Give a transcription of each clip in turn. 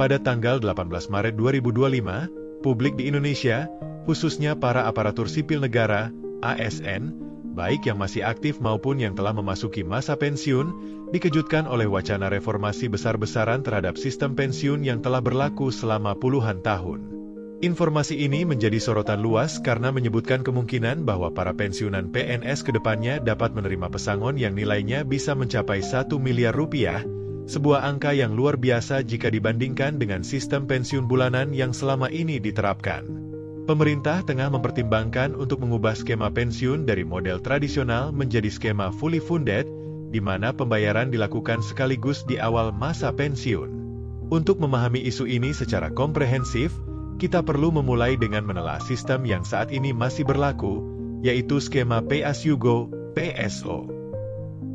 Pada tanggal 18 Maret 2025, publik di Indonesia, khususnya para aparatur sipil negara, ASN, baik yang masih aktif maupun yang telah memasuki masa pensiun, dikejutkan oleh wacana reformasi besar-besaran terhadap sistem pensiun yang telah berlaku selama puluhan tahun. Informasi ini menjadi sorotan luas karena menyebutkan kemungkinan bahwa para pensiunan PNS ke depannya dapat menerima pesangon yang nilainya bisa mencapai 1 miliar rupiah, sebuah angka yang luar biasa jika dibandingkan dengan sistem pensiun bulanan yang selama ini diterapkan. Pemerintah tengah mempertimbangkan untuk mengubah skema pensiun dari model tradisional menjadi skema fully funded, di mana pembayaran dilakukan sekaligus di awal masa pensiun. Untuk memahami isu ini secara komprehensif, kita perlu memulai dengan menelaah sistem yang saat ini masih berlaku, yaitu skema Pay As You Go, PSO.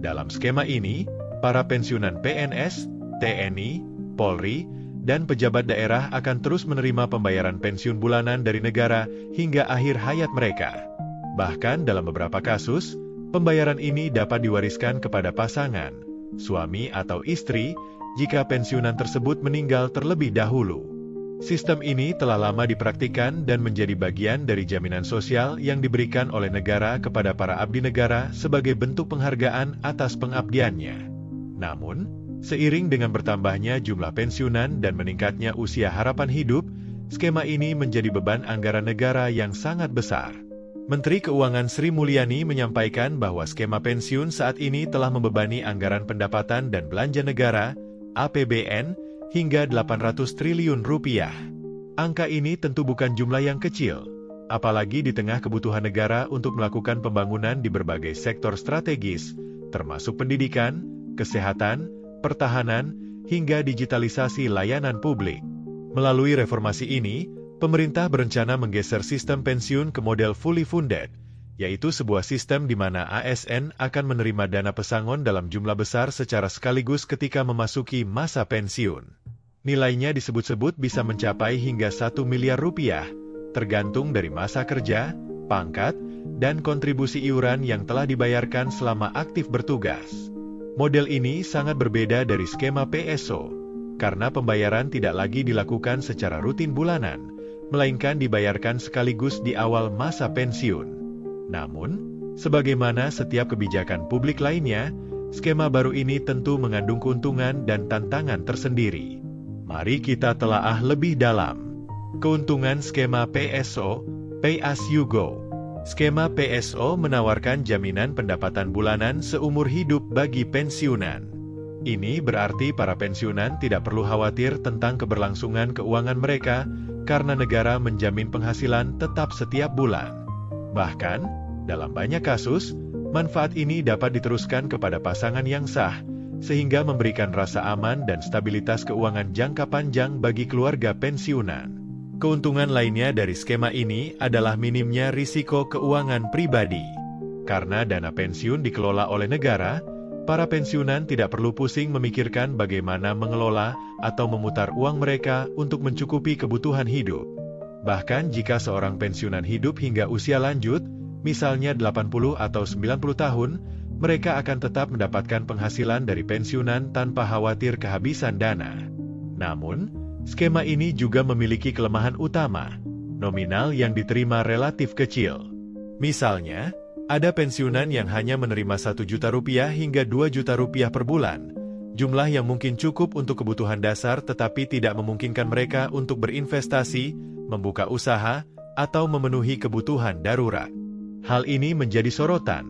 Dalam skema ini, para pensiunan PNS, TNI, Polri, dan pejabat daerah akan terus menerima pembayaran pensiun bulanan dari negara hingga akhir hayat mereka. Bahkan dalam beberapa kasus, pembayaran ini dapat diwariskan kepada pasangan, suami atau istri, jika pensiunan tersebut meninggal terlebih dahulu. Sistem ini telah lama dipraktikkan dan menjadi bagian dari jaminan sosial yang diberikan oleh negara kepada para abdi negara sebagai bentuk penghargaan atas pengabdiannya. Namun, seiring dengan bertambahnya jumlah pensiunan dan meningkatnya usia harapan hidup, skema ini menjadi beban anggaran negara yang sangat besar. Menteri Keuangan Sri Mulyani menyampaikan bahwa skema pensiun saat ini telah membebani anggaran pendapatan dan belanja negara, APBN, hingga 800 triliun rupiah. Angka ini tentu bukan jumlah yang kecil, apalagi di tengah kebutuhan negara untuk melakukan pembangunan di berbagai sektor strategis, termasuk pendidikan, kesehatan, pertahanan, hingga digitalisasi layanan publik. Melalui reformasi ini, pemerintah berencana menggeser sistem pensiun ke model fully funded, yaitu sebuah sistem di mana ASN akan menerima dana pesangon dalam jumlah besar secara sekaligus ketika memasuki masa pensiun. Nilainya disebut-sebut bisa mencapai hingga 1 miliar rupiah, tergantung dari masa kerja, pangkat, dan kontribusi iuran yang telah dibayarkan selama aktif bertugas. Model ini sangat berbeda dari skema PSO, karena pembayaran tidak lagi dilakukan secara rutin bulanan, melainkan dibayarkan sekaligus di awal masa pensiun. Namun, sebagaimana setiap kebijakan publik lainnya, skema baru ini tentu mengandung keuntungan dan tantangan tersendiri. Mari kita telaah lebih dalam. Keuntungan skema PSO, Pay As You Go. Skema PSO menawarkan jaminan pendapatan bulanan seumur hidup bagi pensiunan. Ini berarti para pensiunan tidak perlu khawatir tentang keberlangsungan keuangan mereka, karena negara menjamin penghasilan tetap setiap bulan. Bahkan, dalam banyak kasus, manfaat ini dapat diteruskan kepada pasangan yang sah, sehingga memberikan rasa aman dan stabilitas keuangan jangka panjang bagi keluarga pensiunan. Keuntungan lainnya dari skema ini adalah minimnya risiko keuangan pribadi. Karena dana pensiun dikelola oleh negara, para pensiunan tidak perlu pusing memikirkan bagaimana mengelola atau memutar uang mereka untuk mencukupi kebutuhan hidup. Bahkan jika seorang pensiunan hidup hingga usia lanjut, misalnya 80 atau 90 tahun, mereka akan tetap mendapatkan penghasilan dari pensiunan tanpa khawatir kehabisan dana. Namun, skema ini juga memiliki kelemahan utama, nominal yang diterima relatif kecil. Misalnya, ada pensiunan yang hanya menerima 1 juta rupiah hingga 2 juta rupiah per bulan, jumlah yang mungkin cukup untuk kebutuhan dasar tetapi tidak memungkinkan mereka untuk berinvestasi, membuka usaha, atau memenuhi kebutuhan darurat. Hal ini menjadi sorotan,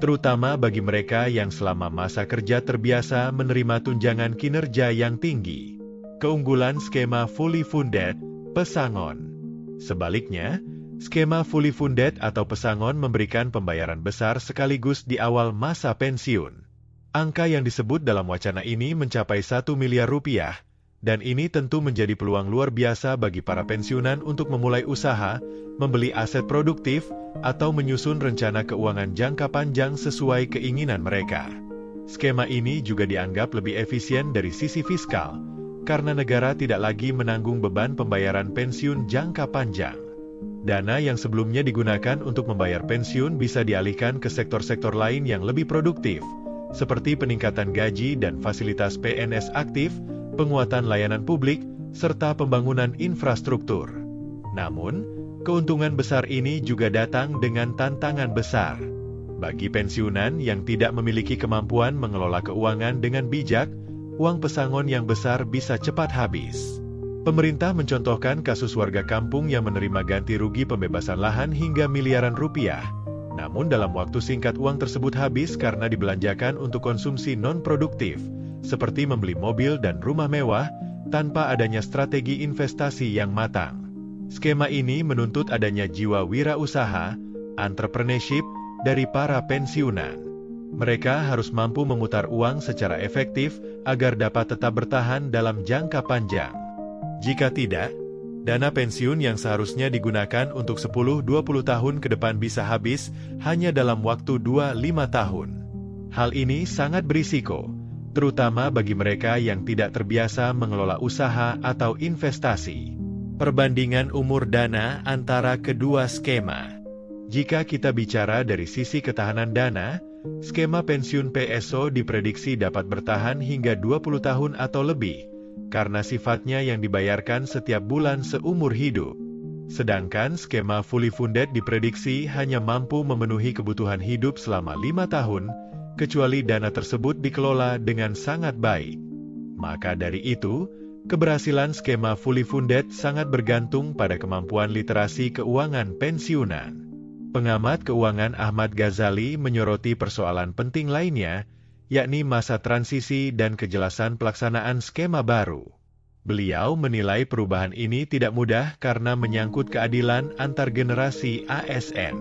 terutama bagi mereka yang selama masa kerja terbiasa menerima tunjangan kinerja yang tinggi. Keunggulan skema fully funded, pesangon. Sebaliknya, skema fully funded atau pesangon memberikan pembayaran besar sekaligus di awal masa pensiun. Angka yang disebut dalam wacana ini mencapai 1 miliar rupiah, dan ini tentu menjadi peluang luar biasa bagi para pensiunan untuk memulai usaha, membeli aset produktif, atau menyusun rencana keuangan jangka panjang sesuai keinginan mereka. Skema ini juga dianggap lebih efisien dari sisi fiskal, karena negara tidak lagi menanggung beban pembayaran pensiun jangka panjang. Dana yang sebelumnya digunakan untuk membayar pensiun bisa dialihkan ke sektor-sektor lain yang lebih produktif, seperti peningkatan gaji dan fasilitas PNS aktif, penguatan layanan publik, serta pembangunan infrastruktur. Namun, keuntungan besar ini juga datang dengan tantangan besar. Bagi pensiunan yang tidak memiliki kemampuan mengelola keuangan dengan bijak, uang pesangon yang besar bisa cepat habis. Pemerintah mencontohkan kasus warga kampung yang menerima ganti rugi pembebasan lahan hingga miliaran rupiah. Namun dalam waktu singkat uang tersebut habis karena dibelanjakan untuk konsumsi non-produktif, seperti membeli mobil dan rumah mewah, tanpa adanya strategi investasi yang matang. Skema ini menuntut adanya jiwa wirausaha, entrepreneurship, dari para pensiunan. Mereka harus mampu memutar uang secara efektif agar dapat tetap bertahan dalam jangka panjang. Jika tidak, dana pensiun yang seharusnya digunakan untuk 10-20 tahun ke depan bisa habis hanya dalam waktu 2-5 tahun. Hal ini sangat berisiko, terutama bagi mereka yang tidak terbiasa mengelola usaha atau investasi. Perbandingan umur dana antara kedua skema. Jika kita bicara dari sisi ketahanan dana, skema pensiun PSO diprediksi dapat bertahan hingga 20 tahun atau lebih, karena sifatnya yang dibayarkan setiap bulan seumur hidup. Sedangkan skema fully funded diprediksi hanya mampu memenuhi kebutuhan hidup selama 5 tahun, kecuali dana tersebut dikelola dengan sangat baik. Maka dari itu, keberhasilan skema fully funded sangat bergantung pada kemampuan literasi keuangan pensiunan. Pengamat keuangan Ahmad Ghazali menyoroti persoalan penting lainnya, yakni masa transisi dan kejelasan pelaksanaan skema baru. Beliau menilai perubahan ini tidak mudah karena menyangkut keadilan antar generasi ASN.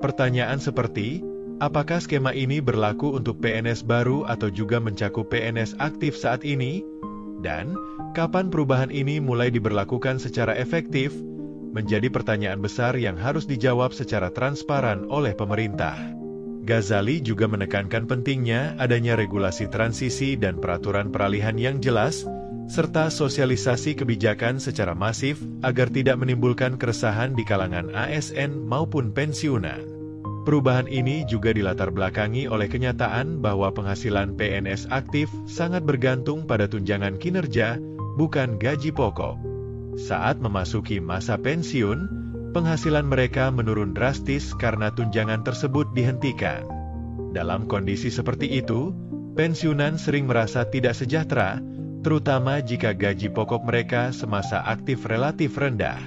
Pertanyaan seperti, apakah skema ini berlaku untuk PNS baru atau juga mencakup PNS aktif saat ini? Dan, kapan perubahan ini mulai diberlakukan secara efektif? Menjadi pertanyaan besar yang harus dijawab secara transparan oleh pemerintah. Ghazali juga menekankan pentingnya adanya regulasi transisi dan peraturan peralihan yang jelas, serta sosialisasi kebijakan secara masif agar tidak menimbulkan keresahan di kalangan ASN maupun pensiunan. Perubahan ini juga dilatar belakangi oleh kenyataan bahwa penghasilan PNS aktif sangat bergantung pada tunjangan kinerja, bukan gaji pokok. Saat memasuki masa pensiun, penghasilan mereka menurun drastis karena tunjangan tersebut dihentikan. Dalam kondisi seperti itu, pensiunan sering merasa tidak sejahtera, terutama jika gaji pokok mereka semasa aktif relatif rendah.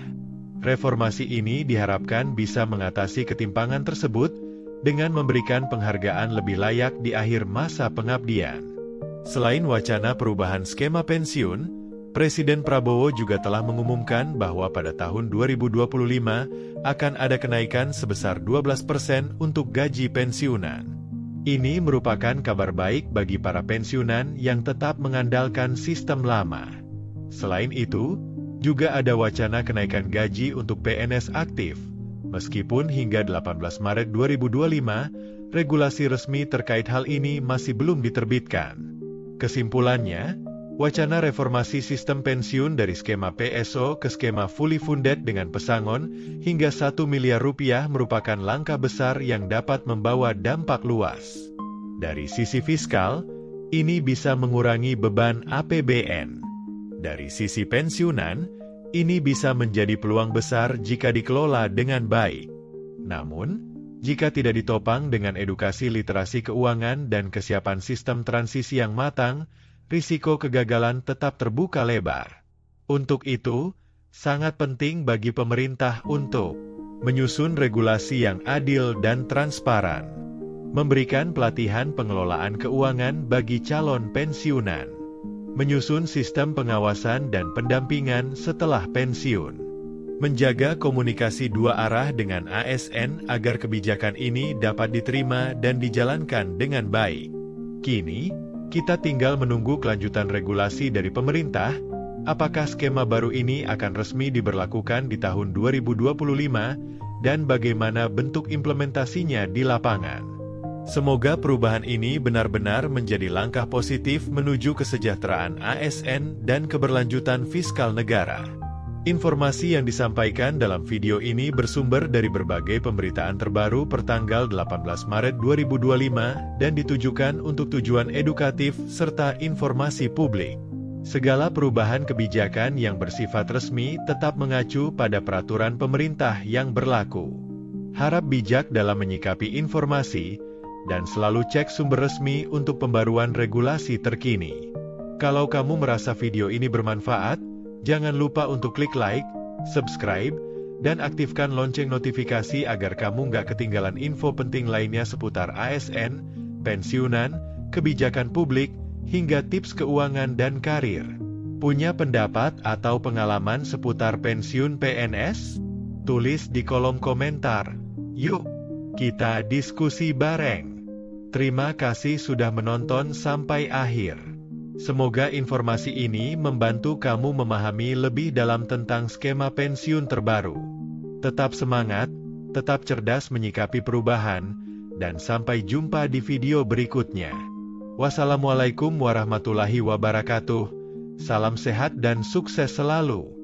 Reformasi ini diharapkan bisa mengatasi ketimpangan tersebut dengan memberikan penghargaan lebih layak di akhir masa pengabdian. Selain wacana perubahan skema pensiun, Presiden Prabowo juga telah mengumumkan bahwa pada tahun 2025 akan ada kenaikan sebesar 12% untuk gaji pensiunan. Ini merupakan kabar baik bagi para pensiunan yang tetap mengandalkan sistem lama. Selain itu, juga ada wacana kenaikan gaji untuk PNS aktif. Meskipun hingga 18 Maret 2025, regulasi resmi terkait hal ini masih belum diterbitkan. Kesimpulannya, wacana reformasi sistem pensiun dari skema PSO ke skema fully funded dengan pesangon hingga 1 miliar rupiah merupakan langkah besar yang dapat membawa dampak luas. Dari sisi fiskal, ini bisa mengurangi beban APBN. Dari sisi pensiunan, ini bisa menjadi peluang besar jika dikelola dengan baik. Namun, jika tidak ditopang dengan edukasi literasi keuangan dan kesiapan sistem transisi yang matang, risiko kegagalan tetap terbuka lebar. Untuk itu, sangat penting bagi pemerintah untuk menyusun regulasi yang adil dan transparan, memberikan pelatihan pengelolaan keuangan bagi calon pensiunan, menyusun sistem pengawasan dan pendampingan setelah pensiun, menjaga komunikasi dua arah dengan ASN agar kebijakan ini dapat diterima dan dijalankan dengan baik. Kini, kita tinggal menunggu kelanjutan regulasi dari pemerintah, apakah skema baru ini akan resmi diberlakukan di tahun 2025, dan bagaimana bentuk implementasinya di lapangan. Semoga perubahan ini benar-benar menjadi langkah positif menuju kesejahteraan ASN dan keberlanjutan fiskal negara. Informasi yang disampaikan dalam video ini bersumber dari berbagai pemberitaan terbaru pertanggal 18 Maret 2025 dan ditujukan untuk tujuan edukatif serta informasi publik. Segala perubahan kebijakan yang bersifat resmi tetap mengacu pada peraturan pemerintah yang berlaku. Harap bijak dalam menyikapi informasi, dan selalu cek sumber resmi untuk pembaruan regulasi terkini. Kalau kamu merasa video ini bermanfaat, jangan lupa untuk klik like, subscribe, dan aktifkan lonceng notifikasi agar kamu nggak ketinggalan info penting lainnya seputar ASN, pensiunan, kebijakan publik, hingga tips keuangan dan karir. Punya pendapat atau pengalaman seputar pensiun PNS? Tulis di kolom komentar. Yuk, kita diskusi bareng. Terima kasih sudah menonton sampai akhir. Semoga informasi ini membantu kamu memahami lebih dalam tentang skema pensiun terbaru. Tetap semangat, tetap cerdas menyikapi perubahan, dan sampai jumpa di video berikutnya. Wassalamualaikum warahmatullahi wabarakatuh. Salam sehat dan sukses selalu.